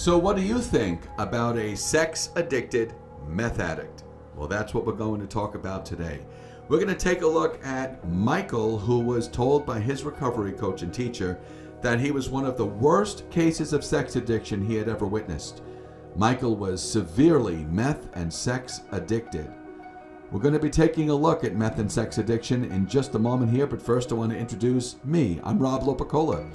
So what do you think about a sex-addicted meth addict? Well, that's what we're going to talk about today. We're going to take a look at Michael, who was told by his recovery coach and teacher that he was one of the worst cases of sex addiction he had ever witnessed. Michael was severely meth and sex addicted. We're going to be taking a look at meth and sex addiction in just a moment here, but first I want to introduce me. I'm Rob Lopicola.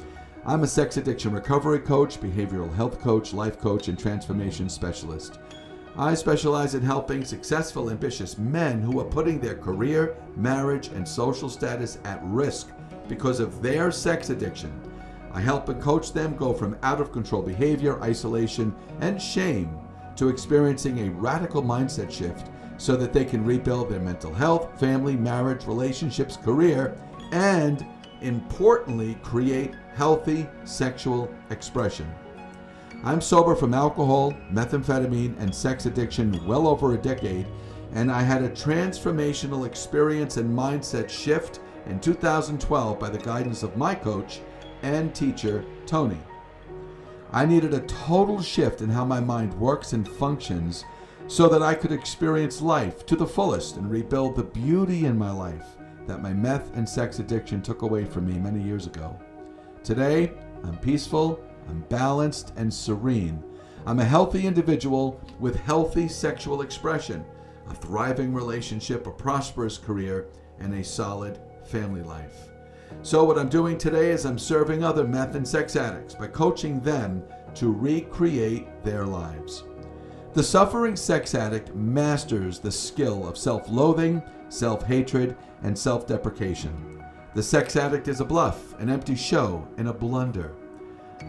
I'm a sex addiction recovery coach, behavioral health coach, life coach, and transformation specialist. I specialize in helping successful, ambitious men who are putting their career, marriage, and social status at risk because of their sex addiction. I help and coach them go from out-of-control behavior, isolation, and shame to experiencing a radical mindset shift so that they can rebuild their mental health, family, marriage, relationships, career, and, importantly, create healthy sexual expression. I'm sober from alcohol, methamphetamine, and sex addiction well over a decade, and I had a transformational experience and mindset shift in 2012 by the guidance of my coach and teacher, Tony. I needed a total shift in how my mind works and functions so that I could experience life to the fullest and rebuild the beauty in my life that my meth and sex addiction took away from me many years ago. Today, I'm peaceful, I'm balanced and serene. I'm a healthy individual with healthy sexual expression, a thriving relationship, a prosperous career, and a solid family life. So what I'm doing today is I'm serving other meth and sex addicts by coaching them to recreate their lives. The suffering sex addict masters the skill of self-loathing, self-hatred, and self-deprecation. The sex addict is a bluff, an empty show, and a blunder.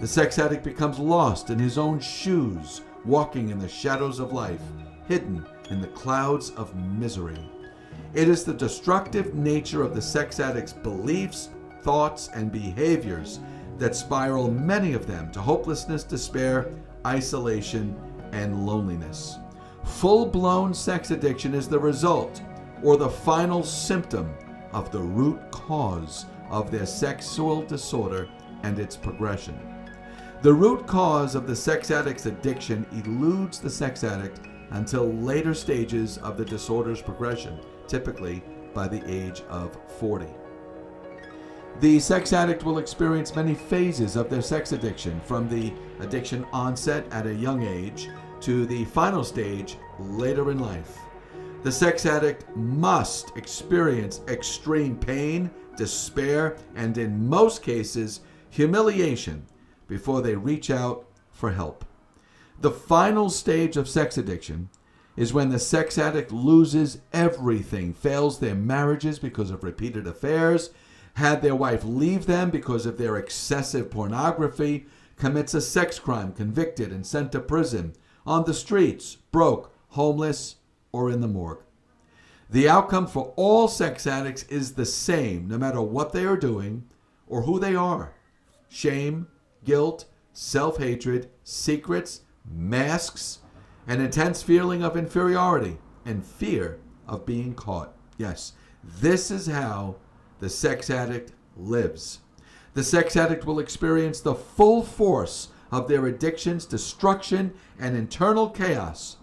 The sex addict becomes lost in his own shoes, walking in the shadows of life, hidden in the clouds of misery. It is the destructive nature of the sex addict's beliefs, thoughts, and behaviors that spiral many of them to hopelessness, despair, isolation, and loneliness. Full-blown sex addiction is the result or the final symptom of the root cause of their sexual disorder and its progression. The root cause of the sex addict's addiction eludes the sex addict until later stages of the disorder's progression, typically by the age of 40. The sex addict will experience many phases of their sex addiction, from the addiction onset at a young age to the final stage later in life. The sex addict must experience extreme pain, despair, and in most cases, humiliation before they reach out for help. The final stage of sex addiction is when the sex addict loses everything, fails their marriages because of repeated affairs, had their wife leave them because of their excessive pornography, commits a sex crime, convicted and sent to prison, on the streets, broke, homeless, or in the morgue. The outcome for all sex addicts is the same, no matter what they are doing or who they are. Shame, guilt, self-hatred, secrets, masks, an intense feeling of inferiority, and fear of being caught. Yes, this is how the sex addict lives. The sex addict will experience the full force of their addiction's destruction and internal chaos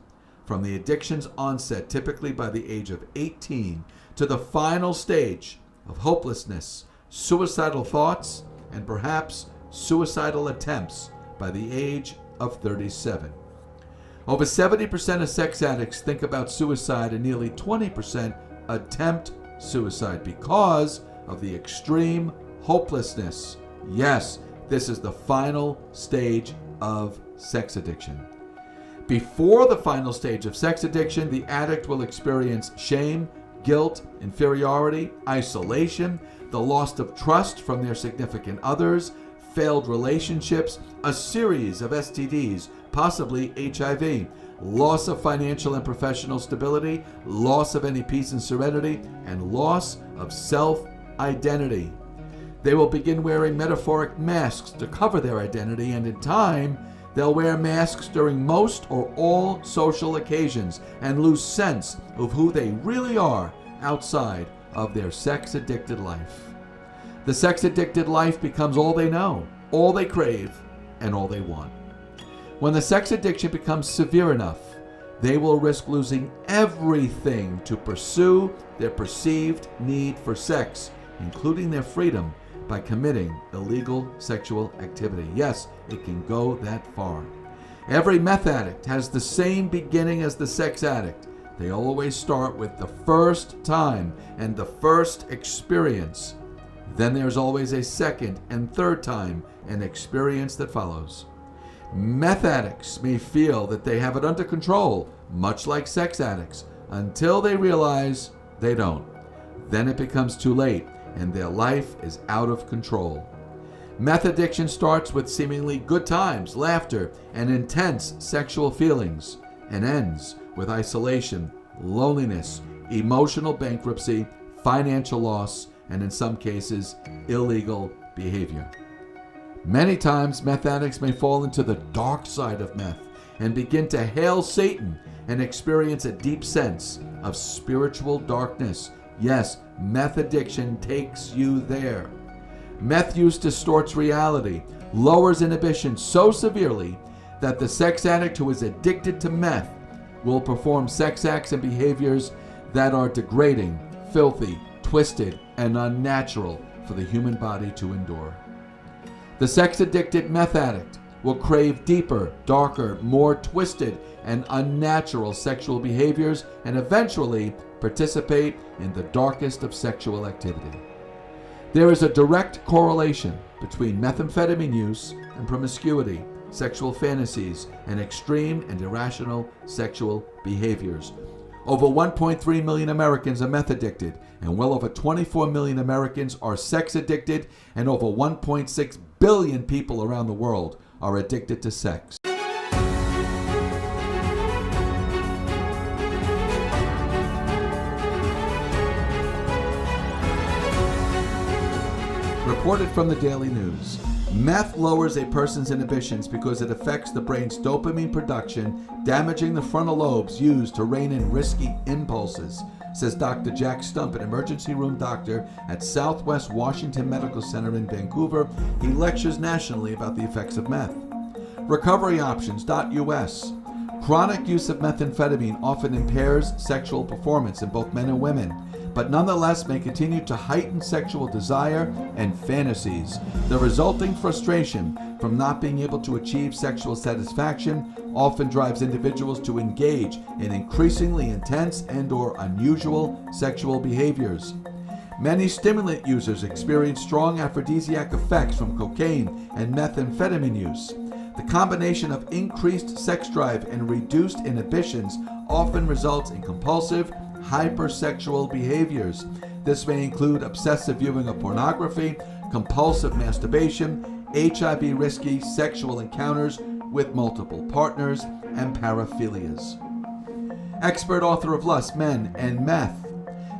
from the addiction's onset, typically by the age of 18, to the final stage of hopelessness, suicidal thoughts, and perhaps suicidal attempts by the age of 37. Over 70% of sex addicts think about suicide, and nearly 20% attempt suicide because of the extreme hopelessness. Yes, this is the final stage of sex addiction. Before the final stage of sex addiction, the addict will experience shame, guilt, inferiority, isolation, the loss of trust from their significant others, failed relationships, a series of STDs, possibly HIV, loss of financial and professional stability, loss of any peace and serenity, and loss of self-identity. They will begin wearing metaphoric masks to cover their identity, and in time, they'll wear masks during most or all social occasions and lose sense of who they really are outside of their sex-addicted life. The sex-addicted life becomes all they know, all they crave, and all they want. When the sex addiction becomes severe enough, they will risk losing everything to pursue their perceived need for sex, including their freedom, by committing illegal sexual activity. Yes, it can go that far. Every meth addict has the same beginning as the sex addict. They always start with the first time and the first experience. Then there's always a second and third time, an experience that follows. Meth addicts may feel that they have it under control, much like sex addicts, until they realize they don't. Then it becomes too late, and their life is out of control. Meth addiction starts with seemingly good times, laughter, and intense sexual feelings, and ends with isolation, loneliness, emotional bankruptcy, financial loss, and in some cases, illegal behavior. Many times, meth addicts may fall into the dark side of meth and begin to hail Satan and experience a deep sense of spiritual darkness. Yes, meth addiction takes you there. Meth use distorts reality, lowers inhibition so severely that the sex addict who is addicted to meth will perform sex acts and behaviors that are degrading, filthy, twisted, and unnatural for the human body to endure. The sex-addicted meth addict will crave deeper, darker, more twisted, and unnatural sexual behaviors and eventually participate in the darkest of sexual activity. There is a direct correlation between methamphetamine use and promiscuity, sexual fantasies, and extreme and irrational sexual behaviors. Over 1.3 million Americans are meth addicted, and well over 24 million Americans are sex addicted, and over 1.6 billion people around the world are addicted to sex. Reported from the Daily News, meth lowers a person's inhibitions because it affects the brain's dopamine production, damaging the frontal lobes used to rein in risky impulses, says Dr. Jack Stump, an emergency room doctor at Southwest Washington Medical Center in Vancouver. He lectures nationally about the effects of meth. Recoveryoptions.us. Chronic use of methamphetamine often impairs sexual performance in both men and women, but nonetheless may continue to heighten sexual desire and fantasies. The resulting frustration from not being able to achieve sexual satisfaction often drives individuals to engage in increasingly intense and/or unusual sexual behaviors. Many stimulant users experience strong aphrodisiac effects from cocaine and methamphetamine use. The combination of increased sex drive and reduced inhibitions often results in compulsive, hypersexual behaviors. This may include obsessive viewing of pornography, compulsive masturbation, HIV-risky sexual encounters with multiple partners, and paraphilias. Expert author of Lust, Men, and Meth.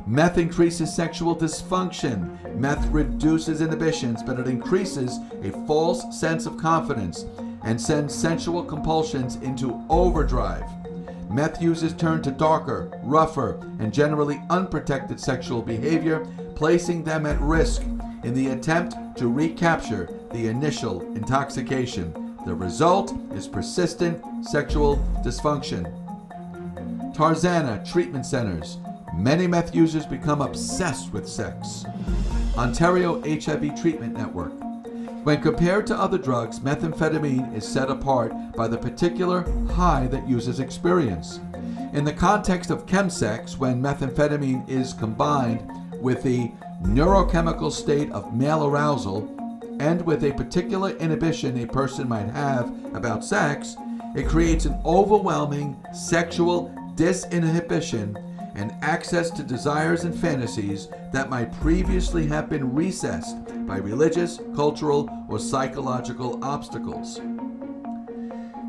Meth increases sexual dysfunction. Meth reduces inhibitions, but it increases a false sense of confidence and sends sensual compulsions into overdrive. Meth users turn to darker, rougher, and generally unprotected sexual behavior, placing them at risk in the attempt to recapture the initial intoxication. The result is persistent sexual dysfunction. Tarzana Treatment Centers. Many meth users become obsessed with sex. Ontario HIV Treatment Network. When compared to other drugs, methamphetamine is set apart by the particular high that users experience. In the context of ChemSex, when methamphetamine is combined with the neurochemical state of male arousal and with a particular inhibition a person might have about sex, it creates an overwhelming sexual disinhibition and access to desires and fantasies that might previously have been recessed by religious, cultural, or psychological obstacles.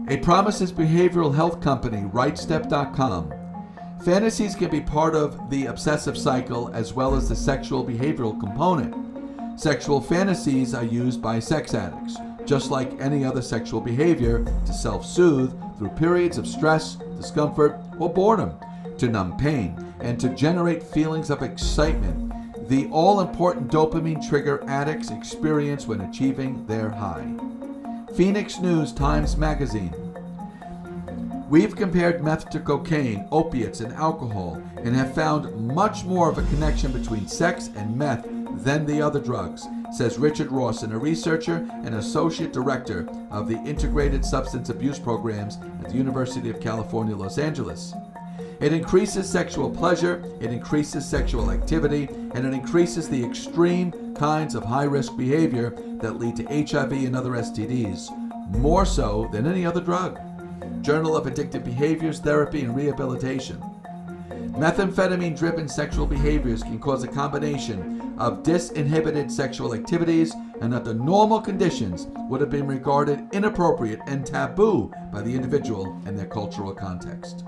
A Promises behavioral health company, rightstep.com. Fantasies can be part of the obsessive cycle as well as the sexual behavioral component. Sexual fantasies are used by sex addicts, just like any other sexual behavior, to self-soothe through periods of stress, discomfort, or boredom, to numb pain, and to generate feelings of excitement, the all-important dopamine trigger addicts experience when achieving their high. Phoenix News Times Magazine. We've compared meth to cocaine, opiates, and alcohol, and have found much more of a connection between sex and meth than the other drugs, says Richard Rawson, a researcher and associate director of the Integrated Substance Abuse Programs at the University of California, Los Angeles. It increases sexual pleasure, it increases sexual activity, and it increases the extreme kinds of high-risk behavior that lead to HIV and other STDs, more so than any other drug. Journal of Addictive Behaviors, Therapy, and Rehabilitation. Methamphetamine-driven sexual behaviors can cause a combination of disinhibited sexual activities and under normal conditions would have been regarded inappropriate and taboo by the individual and their cultural context.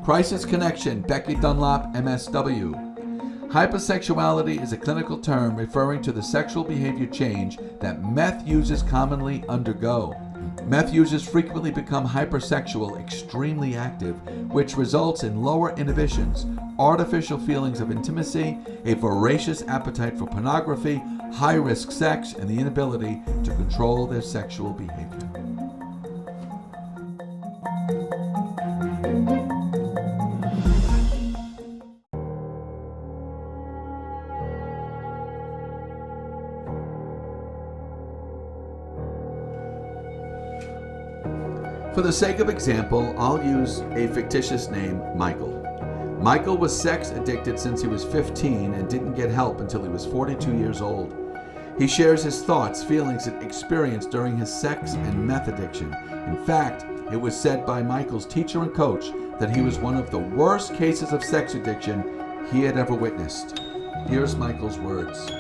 Crisis Connection, Becky Dunlop, MSW. Hypersexuality is a clinical term referring to the sexual behavior change that meth users commonly undergo. Meth users frequently become hypersexual, extremely active, which results in lower inhibitions, artificial feelings of intimacy, a voracious appetite for pornography, high-risk sex, and the inability to control their sexual behavior. For the sake of example, I'll use a fictitious name, Michael. Michael was sex addicted since he was 15 and didn't get help until he was 42 years old. He shares his thoughts, feelings, and experience during his sex and meth addiction. In fact, it was said by Michael's teacher and coach that he was one of the worst cases of sex addiction he had ever witnessed. Here's Michael's words.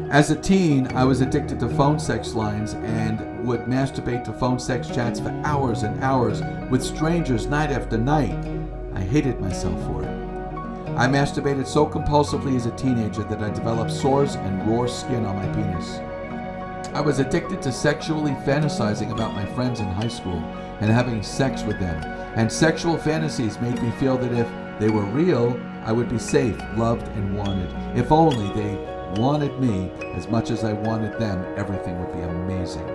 As a teen, I was addicted to phone sex lines and would masturbate to phone sex chats for hours and hours with strangers night after night. I hated myself for it. I masturbated so compulsively as a teenager that I developed sores and raw skin on my penis. I was addicted to sexually fantasizing about my friends in high school and having sex with them, and sexual fantasies made me feel that if they were real, I would be safe, loved, and wanted. If only they wanted me as much as I wanted them, everything would be amazing.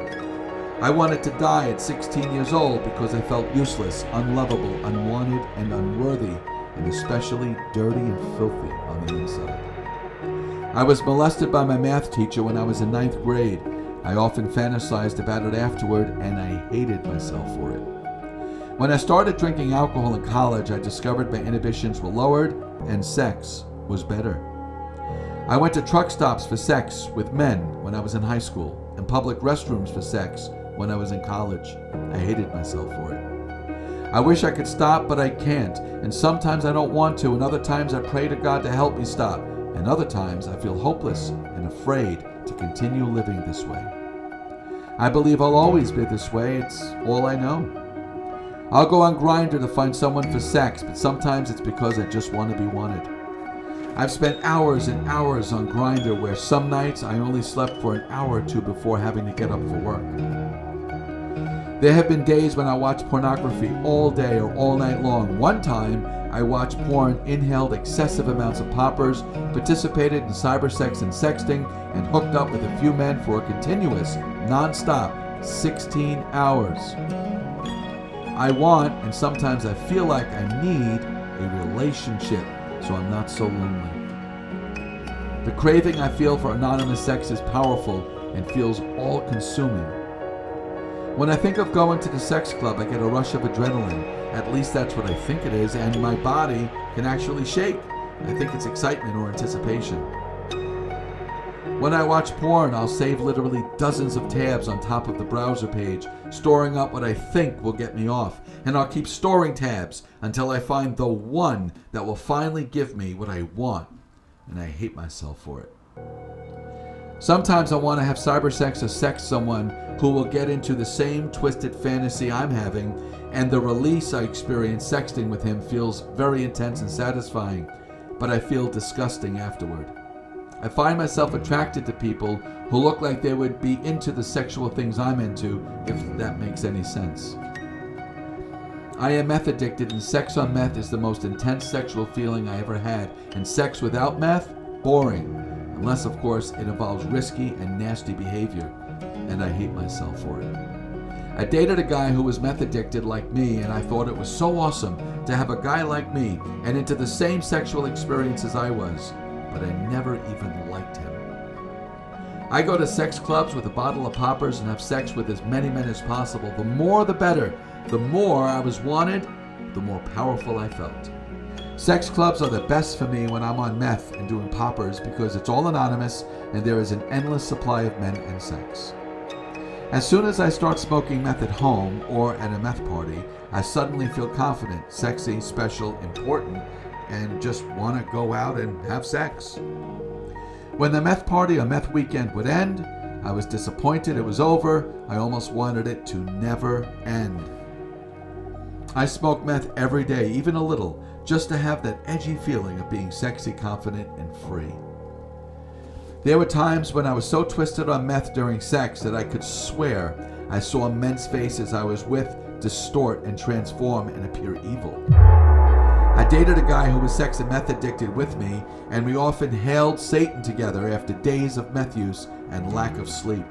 I wanted to die at 16 years old because I felt useless, unlovable, unwanted, and unworthy, and especially dirty and filthy on the inside. I was molested by my math teacher when I was in 9th grade. I often fantasized about it afterward, and I hated myself for it. When I started drinking alcohol in college, I discovered my inhibitions were lowered and sex was better. I went to truck stops for sex with men when I was in high school and public restrooms for sex when I was in college. I hated myself for it. I wish I could stop, but I can't, and sometimes I don't want to, and other times I pray to God to help me stop, and other times I feel hopeless and afraid to continue living this way. I believe I'll always be this way. It's all I know. I'll go on Grindr to find someone for sex, but sometimes it's because I just want to be wanted. I've spent hours and hours on Grindr where some nights I only slept for an hour or two before having to get up for work. There have been days when I watched pornography all day or all night long. One time, I watched porn, inhaled excessive amounts of poppers, participated in cybersex and sexting, and hooked up with a few men for a continuous, non-stop 16 hours. I want, and sometimes I feel like I need, a relationship so I'm not so lonely. The craving I feel for anonymous sex is powerful and feels all-consuming. When I think of going to the sex club, I get a rush of adrenaline. At least that's what I think it is, and my body can actually shake. I think it's excitement or anticipation. When I watch porn, I'll save literally dozens of tabs on top of the browser page, storing up what I think will get me off. And I'll keep storing tabs until I find the one that will finally give me what I want. And I hate myself for it. Sometimes I want to have cybersex or sex someone who will get into the same twisted fantasy I'm having, and the release I experience sexting with him feels very intense and satisfying, but I feel disgusting afterward. I find myself attracted to people who look like they would be into the sexual things I'm into, if that makes any sense. I am meth addicted, and sex on meth is the most intense sexual feeling I ever had, and sex without meth, boring, unless of course it involves risky and nasty behavior, and I hate myself for it. I dated a guy who was meth addicted like me, and I thought it was so awesome to have a guy like me and into the same sexual experience as I was, but I never even liked him. I go to sex clubs with a bottle of poppers and have sex with as many men as possible. The more the better. The more I was wanted, the more powerful I felt. Sex clubs are the best for me when I'm on meth and doing poppers because it's all anonymous and there is an endless supply of men and sex. As soon as I start smoking meth at home or at a meth party, I suddenly feel confident, sexy, special, important, and just want to go out and have sex. When the meth party or meth weekend would end, I was disappointed it was over. I almost wanted it to never end. I smoke meth every day, even a little, just to have that edgy feeling of being sexy, confident, and free. There were times when I was so twisted on meth during sex that I could swear I saw men's faces I was with distort and transform and appear evil. I dated a guy who was sex and meth addicted with me, and we often hailed Satan together after days of meth use and lack of sleep.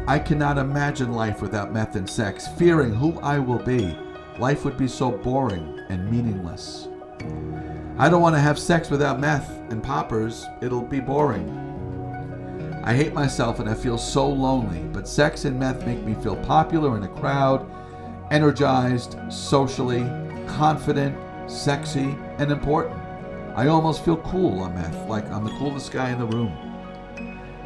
I cannot imagine life without meth and sex, fearing who I will be. Life would be so boring and meaningless. I don't want to have sex without meth and poppers. It'll be boring. I hate myself and I feel so lonely, but sex and meth make me feel popular in a crowd, energized, socially, confident, sexy, and important. I almost feel cool on meth, like I'm the coolest guy in the room.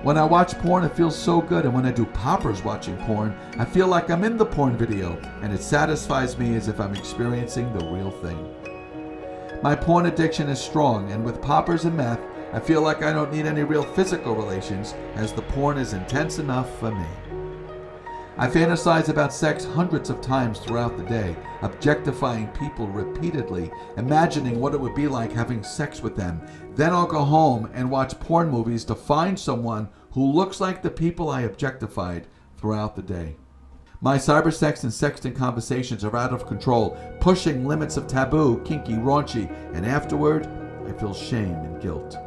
When I watch porn, it feels so good, and when I do poppers watching porn, I feel like I'm in the porn video, and it satisfies me as if I'm experiencing the real thing. My porn addiction is strong, and with poppers and meth, I feel like I don't need any real physical relations, as the porn is intense enough for me. I fantasize about sex hundreds of times throughout the day, objectifying people repeatedly, imagining what it would be like having sex with them. Then I'll go home and watch porn movies to find someone who looks like the people I objectified throughout the day. My cybersex and sexting conversations are out of control, pushing limits of taboo, kinky, raunchy, and afterward, I feel shame and guilt.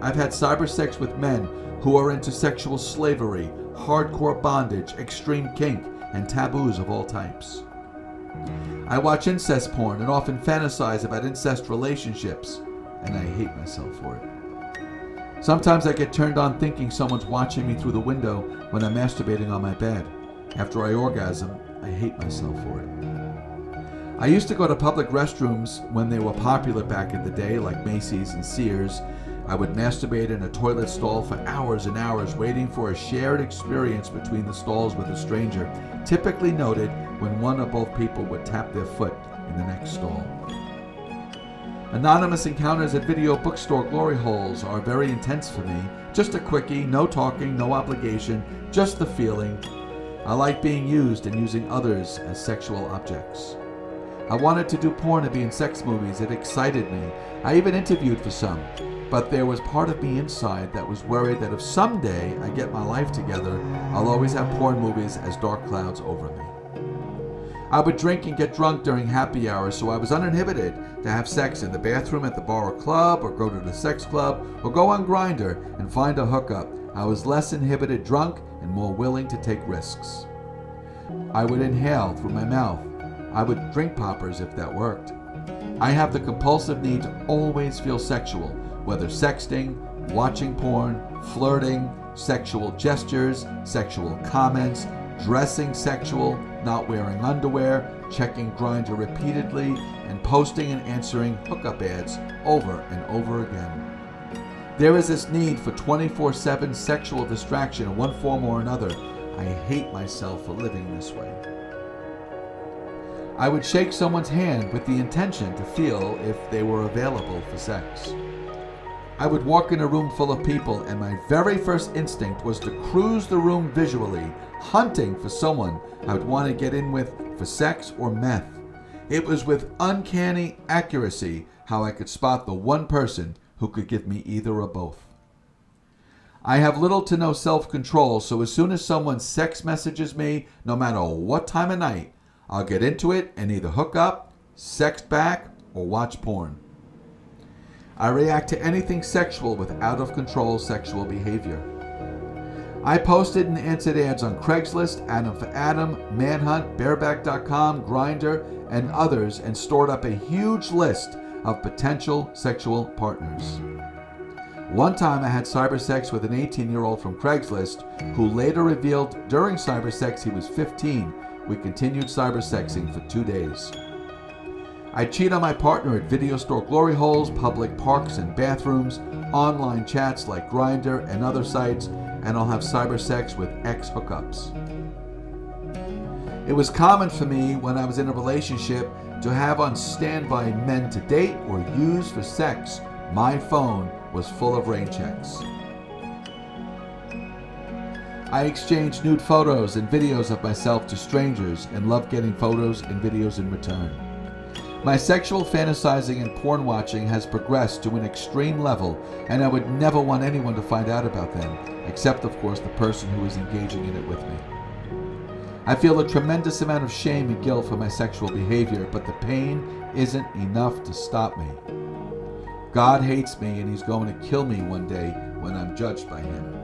I've had cybersex with men who are into sexual slavery, hardcore bondage, extreme kink, and taboos of all types. I watch incest porn and often fantasize about incest relationships, and I hate myself for it. Sometimes I get turned on thinking someone's watching me through the window when I'm masturbating on my bed. After I orgasm, I hate myself for it. I used to go to public restrooms when they were popular back in the day, like Macy's and Sears. I would masturbate in a toilet stall for hours and hours, waiting for a shared experience between the stalls with a stranger, typically noted when one or both people would tap their foot in the next stall. Anonymous encounters at video bookstore glory holes are very intense for me. Just a quickie, no talking, no obligation, just the feeling. I like being used and using others as sexual objects. I wanted to do porn and be in sex movies. It excited me. I even interviewed for some. But there was part of me inside that was worried that if someday I get my life together, I'll always have porn movies as dark clouds over me. I would drink and get drunk during happy hours, so I was uninhibited to have sex in the bathroom at the bar or club, or go to the sex club, or go on Grindr and find a hookup. I was less inhibited drunk and more willing to take risks. I would inhale through my mouth. I would drink poppers if that worked. I have the compulsive need to always feel sexual, whether sexting, watching porn, flirting, sexual gestures, sexual comments, dressing sexual, not wearing underwear, checking Grindr repeatedly, and posting and answering hookup ads over and over again. There is this need for 24/7 sexual distraction in one form or another. I hate myself for living this way. I would shake someone's hand with the intention to feel if they were available for sex. I would walk in a room full of people, and my very first instinct was to cruise the room visually, hunting for someone I would want to get in with for sex or meth. It was with uncanny accuracy how I could spot the one person who could give me either or both. I have little to no self-control, so as soon as someone sex messages me, no matter what time of night, I'll get into it and either hook up, sext back, or watch porn. I react to anything sexual with out-of-control sexual behavior. I posted and answered ads on Craigslist, Adam for Adam, Manhunt, Bareback.com, Grindr, and others, and stored up a huge list of potential sexual partners. One time I had cyber sex with an 18-year-old from Craigslist who later revealed during cyber sex he was 15. We continued cyber sexing for 2 days. I cheat on my partner at video store glory holes, public parks and bathrooms, online chats like Grindr and other sites, and I'll have cyber sex with ex hookups. It was common for me when I was in a relationship to have on standby men to date or use for sex. My phone was full of rain checks. I exchanged nude photos and videos of myself to strangers and loved getting photos and videos in return. My sexual fantasizing and porn watching has progressed to an extreme level, and I would never want anyone to find out about them, except of course the person who is engaging in it with me. I feel a tremendous amount of shame and guilt for my sexual behavior, but the pain isn't enough to stop me. God hates me and he's going to kill me one day when I'm judged by him.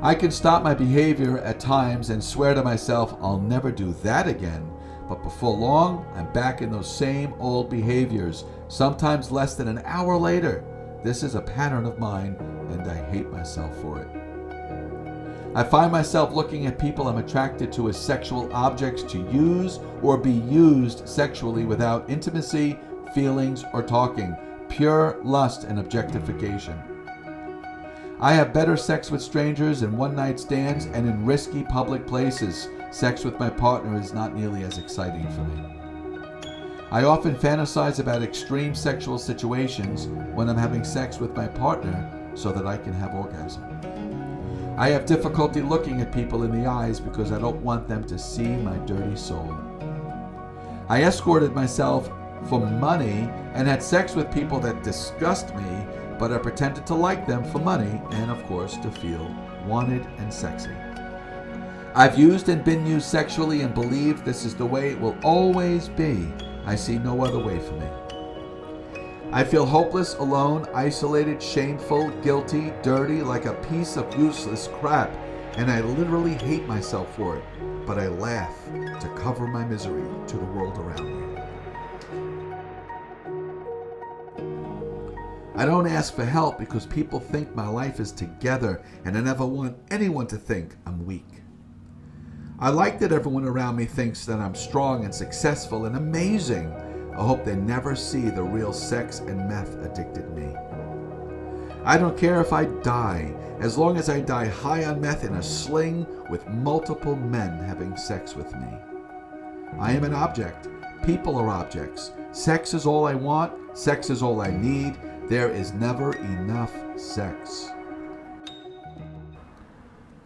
I can stop my behavior at times and swear to myself I'll never do that again, but before long I'm back in those same old behaviors, sometimes less than an hour later. This is a pattern of mine and I hate myself for it. I find myself looking at people I'm attracted to as sexual objects to use or be used sexually without intimacy, feelings, or talking. Pure lust and objectification. I have better sex with strangers in one-night stands and in risky public places. Sex with my partner is not nearly as exciting for me. I often fantasize about extreme sexual situations when I'm having sex with my partner so that I can have orgasm. I have difficulty looking at people in the eyes because I don't want them to see my dirty soul. I escorted myself for money and had sex with people that disgust me, but I pretended to like them for money and, of course, to feel wanted and sexy. I've used and been used sexually and believe this is the way it will always be. I see no other way for me. I feel hopeless, alone, isolated, shameful, guilty, dirty, like a piece of useless crap, and I literally hate myself for it, but I laugh to cover my misery to the world around me. I don't ask for help because people think my life is together, and I never want anyone to think I'm weak. I like that everyone around me thinks that I'm strong and successful and amazing. I hope they never see the real sex and meth addicted me. I don't care if I die, as long as I die high on meth in a sling with multiple men having sex with me. I am an object. People are objects. Sex is all I want. Sex is all I need. There is never enough sex.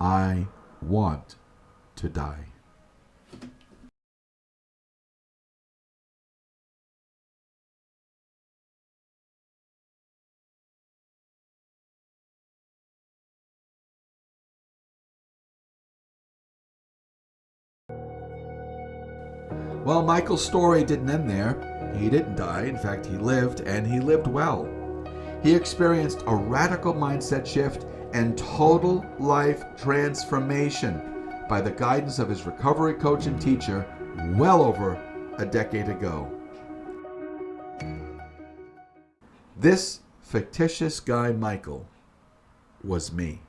I want to die. Well, Michael's story didn't end there. He didn't die. In fact, he lived, and he lived well. He experienced a radical mindset shift and total life transformation by the guidance of his recovery coach and teacher well over a decade ago. This fictitious guy, Michael, was me.